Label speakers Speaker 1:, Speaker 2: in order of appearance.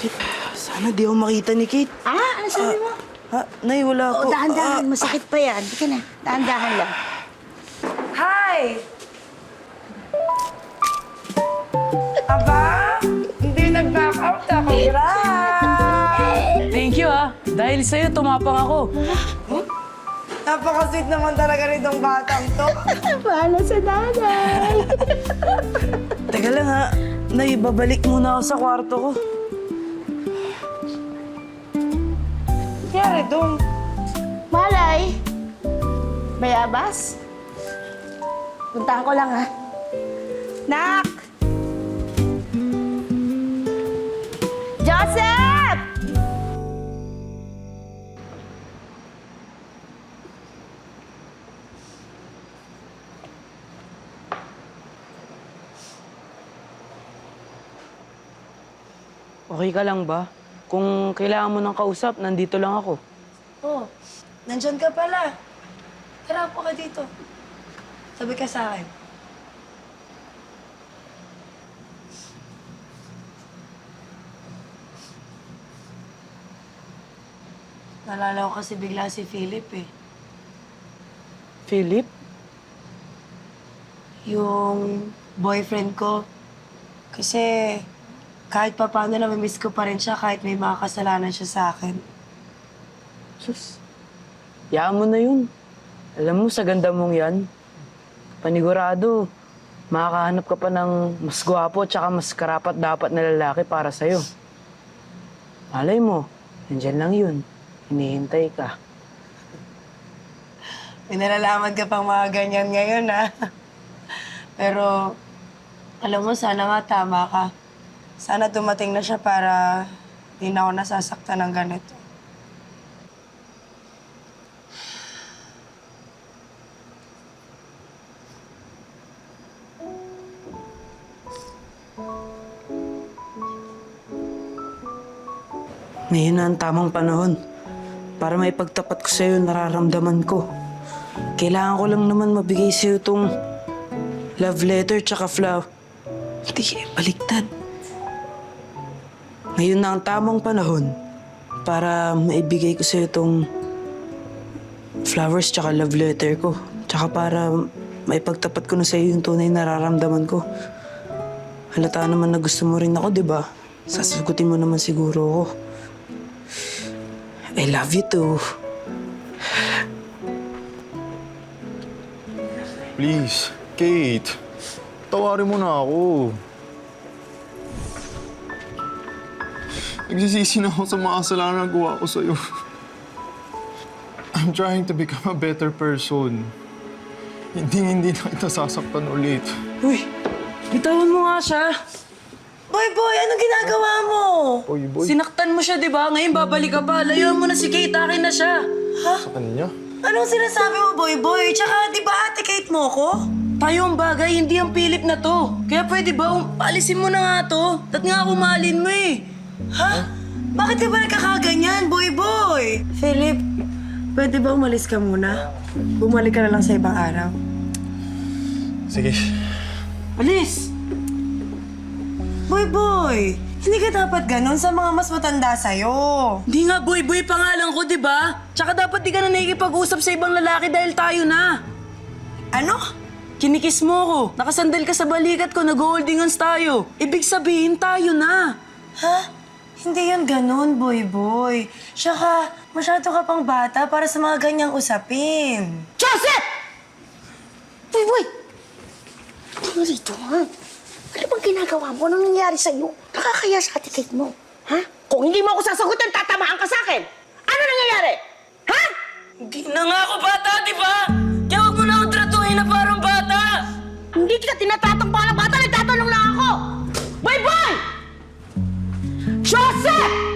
Speaker 1: Sakit. Sana di ako makita ni Kate.
Speaker 2: Ano sabi mo?
Speaker 1: Ha? Nay, wala ako.
Speaker 2: Dahan-dahan. Masakit pa yan. Di ka na. Dahan-dahan lang.
Speaker 3: Hi! Aba, hindi nag-back out ka. Congrats!
Speaker 4: Thank you Dahil sa'yo, tumapang ako.
Speaker 3: Napaka-sweet naman talaga nitong batang to.
Speaker 2: Bahala sa nanay.
Speaker 1: Teka lang ha. Nay, babalik muna ako sa kwarto ko.
Speaker 3: Kiyari doon.
Speaker 2: Malay. Bayabas. Puntahan ko lang, ha? Nak! Joseph!
Speaker 4: Okay ka lang ba? Kung kailangan mo ng kausap, nandito lang ako.
Speaker 3: Oh, nandyan ka pala. Tara, po ka dito. Sabi ka sa akin. Nalala ko kasi bigla si Philip eh.
Speaker 4: Philip?
Speaker 3: Yung boyfriend ko. Kasi kahit pa paano namimiss ko pa rin siya kahit may mga kasalanan siya sa akin.
Speaker 4: Sus, yaan mo na yun. Alam mo, sa ganda mong yan, panigurado, makakahanap ka pa ng mas gwapo tsaka mas karapat-dapat na lalaki para sa'yo. Malay mo, nandyan lang yun. Hinihintay ka.
Speaker 3: May nalalaman ka pang mga ganyan ngayon, ha? Pero, alam mo, sana nga tama ka. Sana dumating na siya para di na ako nasasaktan ng ganito.
Speaker 1: Ngayon na ang tamang panahon para maipagtapat ko sa'yo yung nararamdaman ko. Kailangan ko lang naman mabigay sa'yo itong love letter tsaka flower. Hindi, baliktad. Ngayon na ang tamang panahon para maibigay ko sa'yo itong flowers tsaka love letter ko. Tsaka para maipagtapat ko na sa'yo yung tunay na nararamdaman ko. Halata naman na gusto mo rin ako, di ba? Sasagutin mo naman siguro ako. I love you too.
Speaker 5: Please, Kate. Tawarin mo na ako. Nagsisisi na ako sa mga kasalanan na gawa ko sa'yo. I'm trying to become a better person. Hindi na kita sasaktan ulit.
Speaker 1: Uy, bitawan mo nga siya.
Speaker 3: Boy, anong ginagawa mo?
Speaker 5: Boy,
Speaker 4: Sinaktan mo siya, di ba? Ngayon babalik ka pa. Layuan mo na si Kate, akin na siya.
Speaker 5: sa kanya.
Speaker 3: Anong sinasabi mo, boy? Tsaka, di ba ate Kate mo ko?
Speaker 4: Tayo ang bagay, hindi ang Philip na to. Kaya pwede ba, paalisin mo na nga to. Tat nga ako mahalin mo eh.
Speaker 3: Ha? Bakit ka ba nagkakaganyan, boy? Philip, pwede ba umalis ka muna? Bumalik ka na lang sa ibang araw.
Speaker 5: Sige.
Speaker 4: Alis!
Speaker 3: Boy, hindi ka dapat ganun sa mga mas matanda sa'yo.
Speaker 4: Di nga boy pangalan ko, di ba? Tsaka dapat di ka na nakikipag-usap sa ibang lalaki dahil tayo na.
Speaker 3: Ano?
Speaker 4: Kinikis mo ko. Nakasandal ka sa balikat ko, nag-holding hands tayo. Ibig sabihin, tayo na.
Speaker 3: Ha? Hindi yun ganun, boy. Tsaka, masyado ka pang bata para sa mga ganyang usapin.
Speaker 2: Joseph! Boy! Ano dito, ha? Ano bang ginagawa mo? Anong nangyari sa'yo? Nakakaya sa ate Kate mo. Ha? Kung hindi mo ako sasagutin, tatamaan ka sa akin. Ano nangyayari? Ha?
Speaker 4: Hindi na nga ako bata, di ba? Kaya huwag mo na akong tratuhin na parang bata.
Speaker 2: Hindi kita tinatratang parang bata, nagtatanong lang ako. Boy! Joseph!